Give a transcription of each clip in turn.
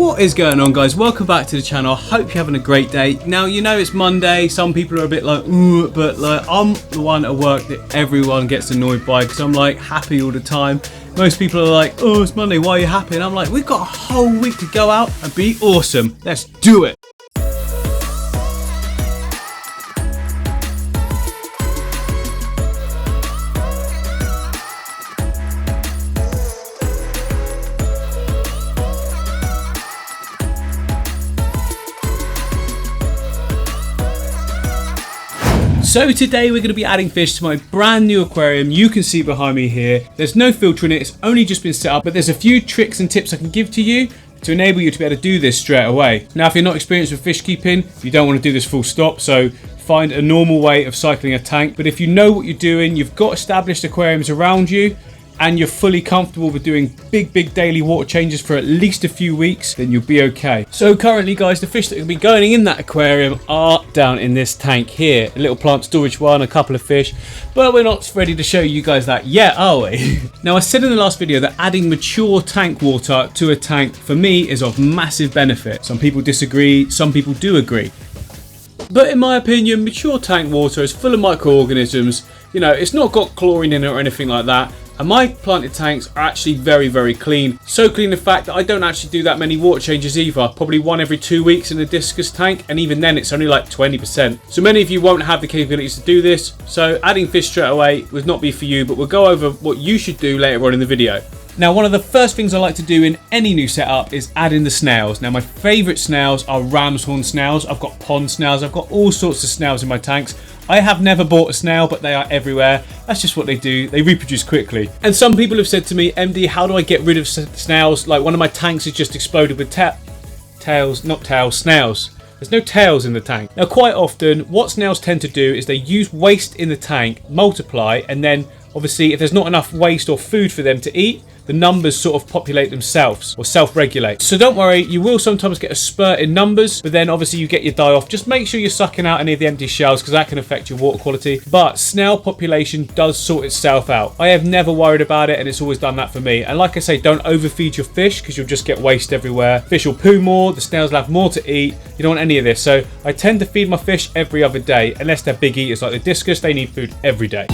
What is going on, guys? Welcome back to the channel. I hope you're having a great day. Now, you know it's Monday. Some people are a bit like, ooh, but like I'm the one at work that everyone gets annoyed by because I'm like happy all the time. Most people are like, oh, it's Monday, why are you happy? And I'm like, we've got a whole week to go out and be awesome. Let's do it. So today we're going to be adding fish to my brand new aquarium. You can see behind me here. There's no filter in it. It's only just been set up, but there's a few tricks and tips I can give to you to enable you to be able to do this straight away. Now, if you're not experienced with fish keeping, you don't want to do this full stop, so find a normal way of cycling a tank. But if you know what you're doing, you've got established aquariums around you, and you're fully comfortable with doing big daily water changes for at least a few weeks, then you'll be okay. So currently, guys, the fish that will be going in that aquarium are down in this tank here. A little plant storage one, a couple of fish, but we're not ready to show you guys that yet, are we? Now, I said in the last video that adding mature tank water to a tank for me is of massive benefit. Some people disagree, some people do agree. But in my opinion, mature tank water is full of microorganisms. You know, it's not got chlorine in it or anything like that. And my planted tanks are actually very clean. So clean, in fact, that I don't actually do that many water changes either. Probably one every 2 weeks in a discus tank, and even then it's only like 20%. So many of you won't have the capabilities to do this, so adding fish straight away would not be for you, but we'll go over what you should do later on in the video. Now, one of the first things I like to do in any new setup is add in the snails. Now, my favourite snails are ram's horn snails. I've got pond snails. I've got all sorts of snails in my tanks. I have never bought a snail, but they are everywhere. That's just what they do. They reproduce quickly. And some people have said to me, MD, how do I get rid of snails? Like, one of my tanks has just exploded with snails. There's no tails in the tank. Now, quite often, what snails tend to do is they use waste in the tank, multiply, and then obviously if there's not enough waste or food for them to eat, the numbers sort of populate themselves or self-regulate. So don't worry, you will sometimes get a spurt in numbers, but then obviously you get your die off. Just make sure you're sucking out any of the empty shells because that can affect your water quality. But snail population does sort itself out. I have never worried about it, and it's always done that for me. And like I say, don't overfeed your fish because you'll just get waste everywhere. Fish will poo more, the snails will have more to eat. You don't want any of this. So I tend to feed my fish every other day, unless they're big eaters like the discus. They need food every day.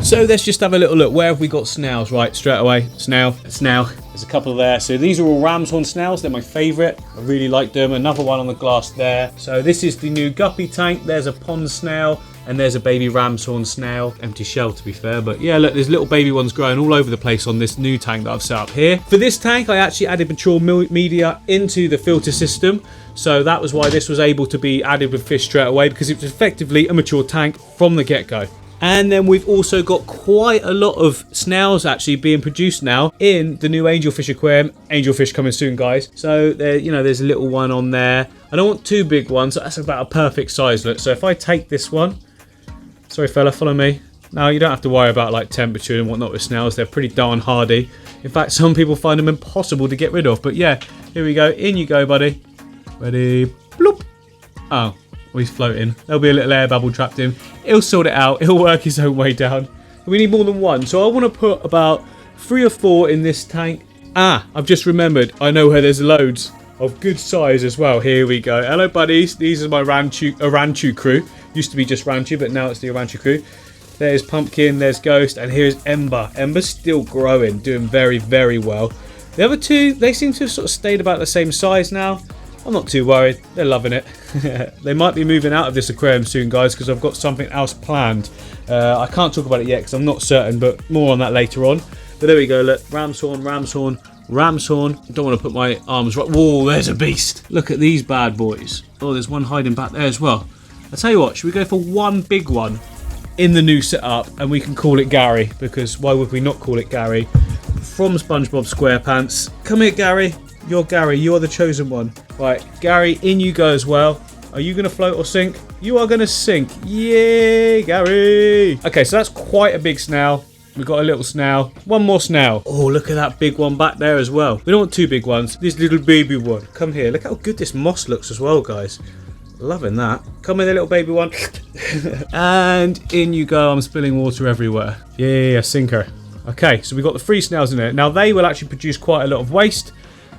So let's just have a little look. Where have we got snails? Right, straight away. Snail. There's a couple there. So these are all ram's horn snails. They're my favourite. I really like them. Another one on the glass there. So this is the new guppy tank. There's a pond snail. And there's a baby ram's horn snail. Empty shell, to be fair. But yeah, look, there's little baby ones growing all over the place on this new tank that I've set up here. For this tank, I actually added mature media into the filter system. So that was why this was able to be added with fish straight away, because it was effectively a mature tank from the get-go. And then we've also got quite a lot of snails actually being produced now in the new angelfish aquarium. Angelfish coming soon, guys. So there, you know, there's a little one on there. I don't want two big ones. That's about a perfect size, look. So if I take this one, sorry fella, follow me. Now you don't have to worry about like temperature and whatnot with snails. They're pretty darn hardy. In fact, some people find them impossible to get rid of. But yeah, here we go. In you go, buddy. Ready? Bloop. Oh. Well, he's floating. There'll be a little air bubble trapped in. He'll sort it out. He'll work his own way down. We need more than one. So I want to put about 3 or 4 in this tank. Ah, I've just remembered. I know where there's loads of good size as well. Here we go. Hello, buddies. These are my Ranchu crew. Used to be just Ranchu, but now it's the Ranchu crew. There's Pumpkin. There's Ghost. And here's Ember. Ember's still growing. Doing very well. The other two, they seem to have sort of stayed about the same size now. I'm not too worried. They're loving it. They might be moving out of this aquarium soon, guys, because I've got something else planned. I can't talk about it yet because I'm not certain, but more on that later on. But there we go. Look, ram's horn. I don't want to put my arms right. Whoa, there's a beast. Look at these bad boys. Oh, there's one hiding back there as well. I'll tell you what, should we go for one big one in the new setup, and we can call it Gary, because why would we not call it Gary? From SpongeBob SquarePants. Come here, Gary. You're Gary, you're the chosen one. Right, Gary, in you go as well. Are you going to float or sink? You are going to sink. Yay, Gary. Okay, so that's quite a big snail. We've got a little snail. One more snail. Oh, look at that big one back there as well. We don't want two big ones. This little baby one. Come here. Look how good this moss looks as well, guys. Loving that. Come in a little baby one. And in you go. I'm spilling water everywhere. Yeah, sinker. Okay, so we've got the 3 snails in there. Now they will actually produce quite a lot of waste.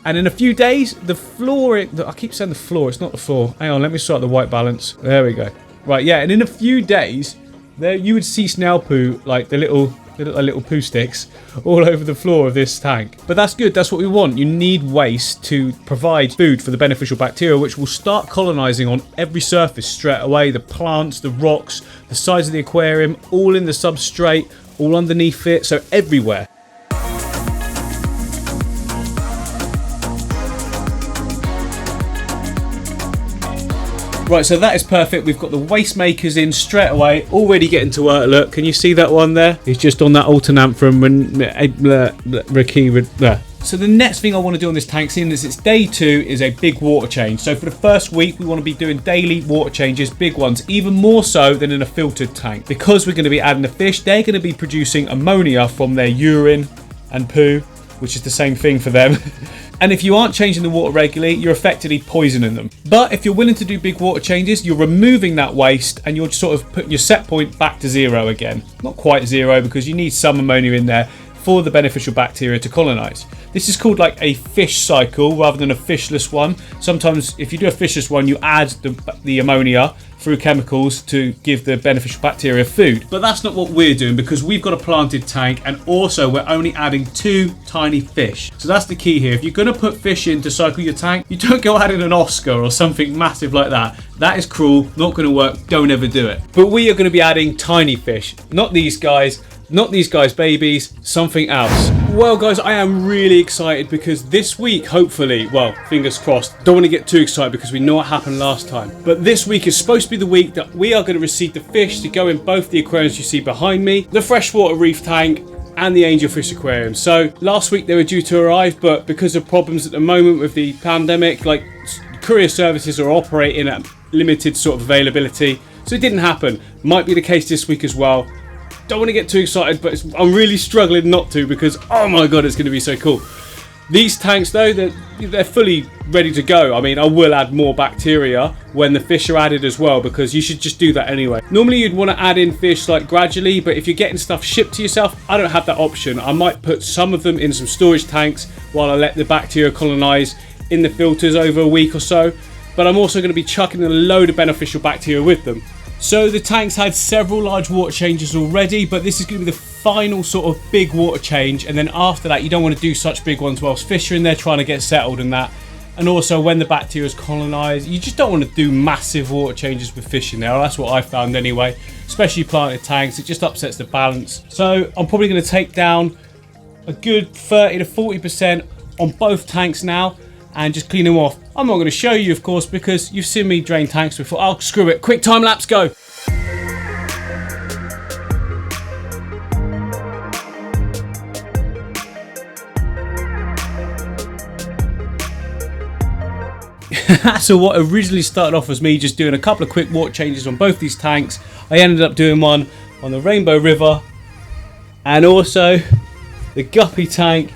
And in a few days, the floor... I keep saying the floor. It's not the floor. Hang on, let me sort the white balance. There we go. Right, yeah, and in a few days, there you would see snail poo, like the little poo sticks, all over the floor of this tank. But that's good. That's what we want. You need waste to provide food for the beneficial bacteria, which will start colonizing on every surface straight away. The plants, the rocks, the sides of the aquarium, all in the substrate, all underneath it, so everywhere. Right, so that is perfect. We've got the waste makers in straight away, already getting to work. Look, can you see that one there? He's just on that alternanthrum. So the next thing I want to do on this tank, seeing as it's day 2, is a big water change. So for the first week, we want to be doing daily water changes, big ones, even more so than in a filtered tank. Because we're going to be adding the fish, they're going to be producing ammonia from their urine and poo, which is the same thing for them. And if you aren't changing the water regularly, you're effectively poisoning them. But if you're willing to do big water changes, you're removing that waste and you're sort of putting your set point back to 0 again. Not quite 0, because you need some ammonia in there for the beneficial bacteria to colonize. This is called like a fish cycle rather than a fishless one. Sometimes if you do a fishless one, you add the ammonia through chemicals to give the beneficial bacteria food. But that's not what we're doing, because we've got a planted tank, and also we're only adding 2 tiny fish. So that's the key here. If you're going to put fish in to cycle your tank, you don't go adding an Oscar or something massive like that. That is cruel, not going to work, don't ever do it. But we are going to be adding tiny fish. Not these guys babies, something else. Well guys, I am really excited because this week, hopefully, well, fingers crossed, don't want to get too excited because we know what happened last time, but this week is supposed to be the week that we are going to receive the fish to go in both the aquariums you see behind me, the freshwater reef tank and the angelfish aquarium. So last week they were due to arrive, but because of problems at the moment with the pandemic, like courier services are operating at limited sort of availability, so it didn't happen. Might be the case this week as well. Don't want to get too excited, but I'm really struggling not to, because oh my god, it's going to be so cool. These tanks though, they're fully ready to go. I mean, I will add more bacteria when the fish are added as well, because you should just do that anyway. Normally you'd want to add in fish like gradually, but if you're getting stuff shipped to yourself, I don't have that option. I might put some of them in some storage tanks while I let the bacteria colonize in the filters over a week or so, but I'm also going to be chucking a load of beneficial bacteria with them. So the tank's had several large water changes already, but this is going to be the final sort of big water change, and then after that you don't want to do such big ones whilst fish are in there trying to get settled and that. And also when the bacteria is colonized, you just don't want to do massive water changes with fish in there. That's what I found anyway, especially planted tanks. It just upsets the balance. So I'm probably going to take down a good 30 to 40% on both tanks now and just clean them off. I'm not going to show you, of course, because you've seen me drain tanks before. Oh, screw it. Quick time lapse, go. So what originally started off as me just doing a couple of quick water changes on both these tanks, I ended up doing one on the Rainbow River and also the Guppy tank.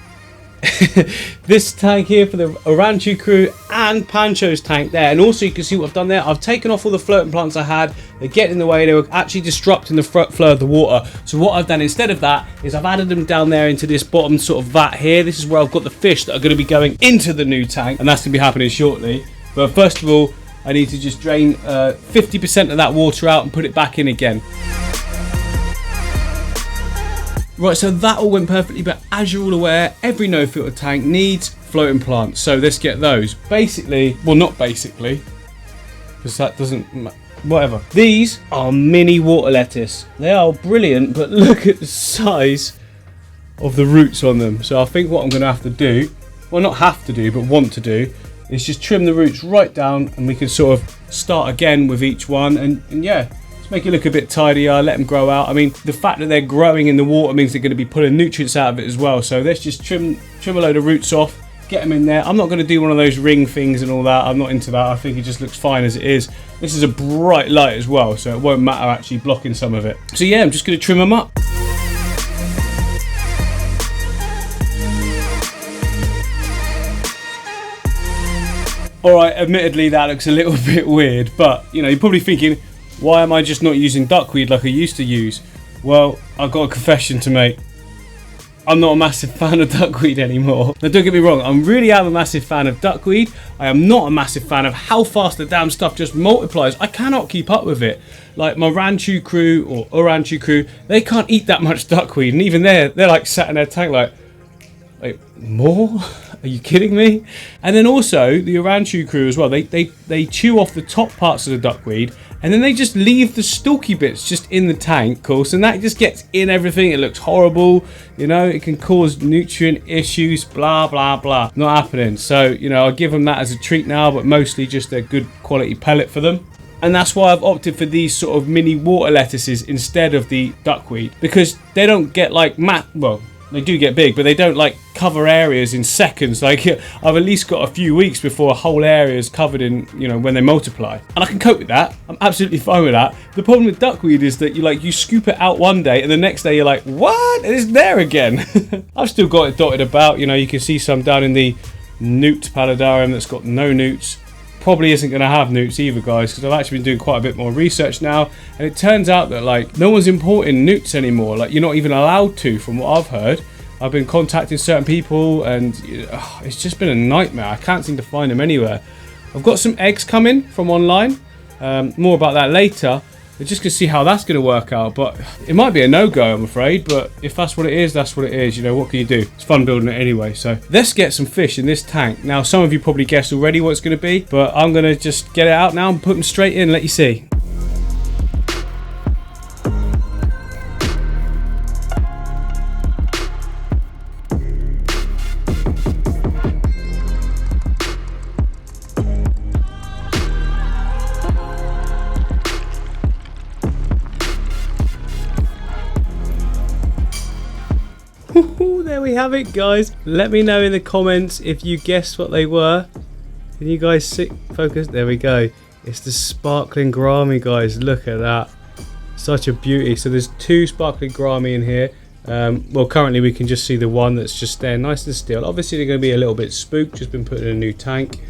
This tank here for the Oranchu crew and Pancho's tank there. And also you can see what I've done there. I've taken off all the floating plants I had. They're getting in the way. They were actually disrupting the flow of the water. So what I've done instead of that is I've added them down there into this bottom sort of vat here. This is where I've got the fish that are going to be going into the new tank, and that's going to be happening shortly. But first of all, I need to just drain 50% of that water out and put it back in again. Right, so that all went perfectly, but as you're all aware, every no-filter tank needs floating plants. So let's get those. Basically, well, not basically, because that doesn't, whatever. These are mini water lettuce. They are brilliant, but look at the size of the roots on them. So I think what I'm going to have to do, well, not have to do, but want to do, is just trim the roots right down, and we can sort of start again with each one, and yeah, make it look a bit tidier, let them grow out. I mean, the fact that they're growing in the water means they're going to be pulling nutrients out of it as well. So let's just trim a load of roots off, get them in there. I'm not going to do one of those ring things and all that. I'm not into that. I think it just looks fine as it is. This is a bright light as well, so it won't matter actually blocking some of it. So yeah, I'm just going to trim them up. Alright, admittedly that looks a little bit weird, but you know, you're probably thinking, why am I just not using duckweed like I used to use? Well, I've got a confession to make. I'm not a massive fan of duckweed anymore. Now don't get me wrong, I really am a massive fan of duckweed. I am not a massive fan of how fast the damn stuff just multiplies. I cannot keep up with it. Like my Ranchu crew or Oranchu crew, they can't eat that much duckweed, and even they're like sat in their tank like more? Are you kidding me? And then also the Oranchu crew as well, they chew off the top parts of the duckweed, and then they just leave the stalky bits just in the tank, of course, and that just gets in everything. It looks horrible, you know, it can cause nutrient issues, blah blah blah. Not happening. So, you know, I'll give them that as a treat now, but mostly just a good quality pellet for them. And that's why I've opted for these sort of mini water lettuces instead of the duckweed, because they don't get like well, they do get big, but they don't like cover areas in seconds. Like I've at least got a few weeks before a whole area is covered in, you know, when they multiply. And I can cope with that. I'm absolutely fine with that. The problem with duckweed is that you scoop it out one day and the next day you're like, what? It's there again. I've still got it dotted about. You know, you can see some down in the newt paludarium that's got no newts. Probably isn't going to have newts either, guys, because I've actually been doing quite a bit more research now, and it turns out that like no one's importing newts anymore. Like you're not even allowed to, from what I've heard. I've been contacting certain people, and it's just been a nightmare. I can't seem to find them anywhere. I've got some eggs coming from online. More about that later. We're just going to see how that's going to work out, but it might be a no-go, I'm afraid. But if that's what it is, that's what it is. You know, what can you do? It's fun building it anyway. So let's get some fish in this tank. Now, some of you probably guessed already what it's going to be, but I'm going to just get it out now and put them straight in, let you see. There we have it, guys. Let me know in the comments if you guessed what they were. Can you guys see? Focus. There we go. It's the sparkling gourami, guys. Look at that. Such a beauty. So there's two sparkling gourami in here. Well, currently we can just see the one that's just there, nice and still. Obviously they're going to be a little bit spooked, just been put in a new tank.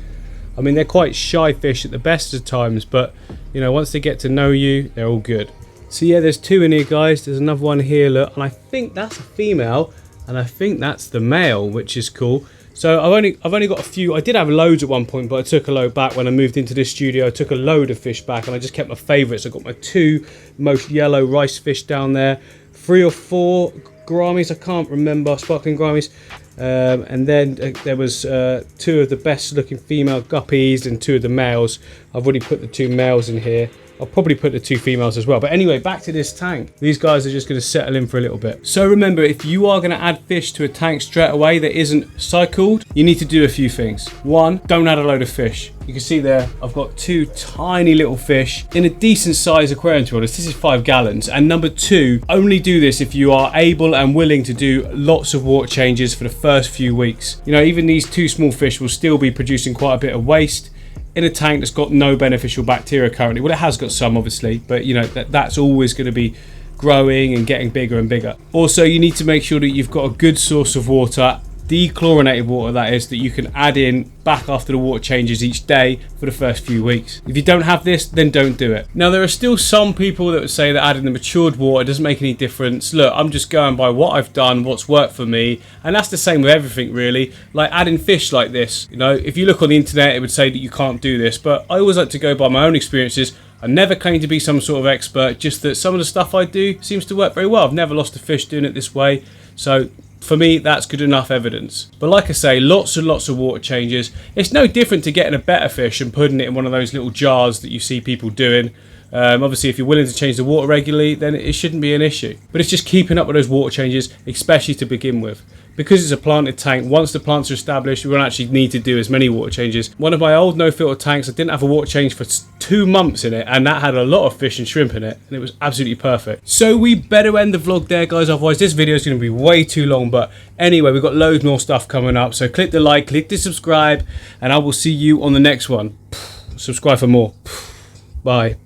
I mean, they're quite shy fish at the best of times, but you know, once they get to know you, they're all good. So yeah, there's two in here, guys. There's another one here, look, and I think that's a female. And I think that's the male, which is cool. So I've only got a few. I did have loads at one point, but I took a load back when I moved into this studio. I took a load of fish back, and I just kept my favourites. I got my two most yellow rice fish down there, 3 or 4 gouramis, I can't remember, sparkling gouramis. And then there was 2 of the best looking female guppies and 2 of the males. I've already put the 2 males in here. I'll probably put the 2 females as well. But anyway, back to this tank. These guys are just going to settle in for a little bit. So remember, if you are going to add fish to a tank straight away that isn't cycled, you need to do a few things. 1, don't add a load of fish. You can see there, I've got 2 tiny little fish in a decent size aquarium, to be honest. This is 5 gallons. And number 2, only do this if you are able and willing to do lots of water changes for the first few weeks. You know, even these 2 small fish will still be producing quite a bit of waste in a tank that's got no beneficial bacteria currently. Well, it has got some, obviously, but you know, that's always going to be growing and getting bigger and bigger. Also, you need to make sure that you've got a good source of water, dechlorinated water that is, that you can add in back after the water changes each day for the first few weeks. If you don't have this, then don't do it. Now, there are still some people that would say that adding the matured water doesn't make any difference. Look, I'm just going by what I've done, what's worked for me, and that's the same with everything really. Like adding fish like this, you know, if you look on the internet, it would say that you can't do this, but I always like to go by my own experiences. I never claim to be some sort of expert, just that some of the stuff I do seems to work very well. I've never lost a fish doing it this way, so for me, that's good enough evidence. But like I say, lots and lots of water changes. It's no different to getting a better fish and putting it in one of those little jars that you see people doing. Obviously, if you're willing to change the water regularly, then it shouldn't be an issue. But it's just keeping up with those water changes, especially to begin with. Because it's a planted tank, once the plants are established, we won't actually need to do as many water changes. One of my old no-filter tanks, I didn't have a water change for 2 months in it, and that had a lot of fish and shrimp in it, and it was absolutely perfect. So we better end the vlog there, guys, otherwise this video is going to be way too long. But anyway, we've got loads more stuff coming up, so click the like, click the subscribe, and I will see you on the next one. Subscribe for more. Bye.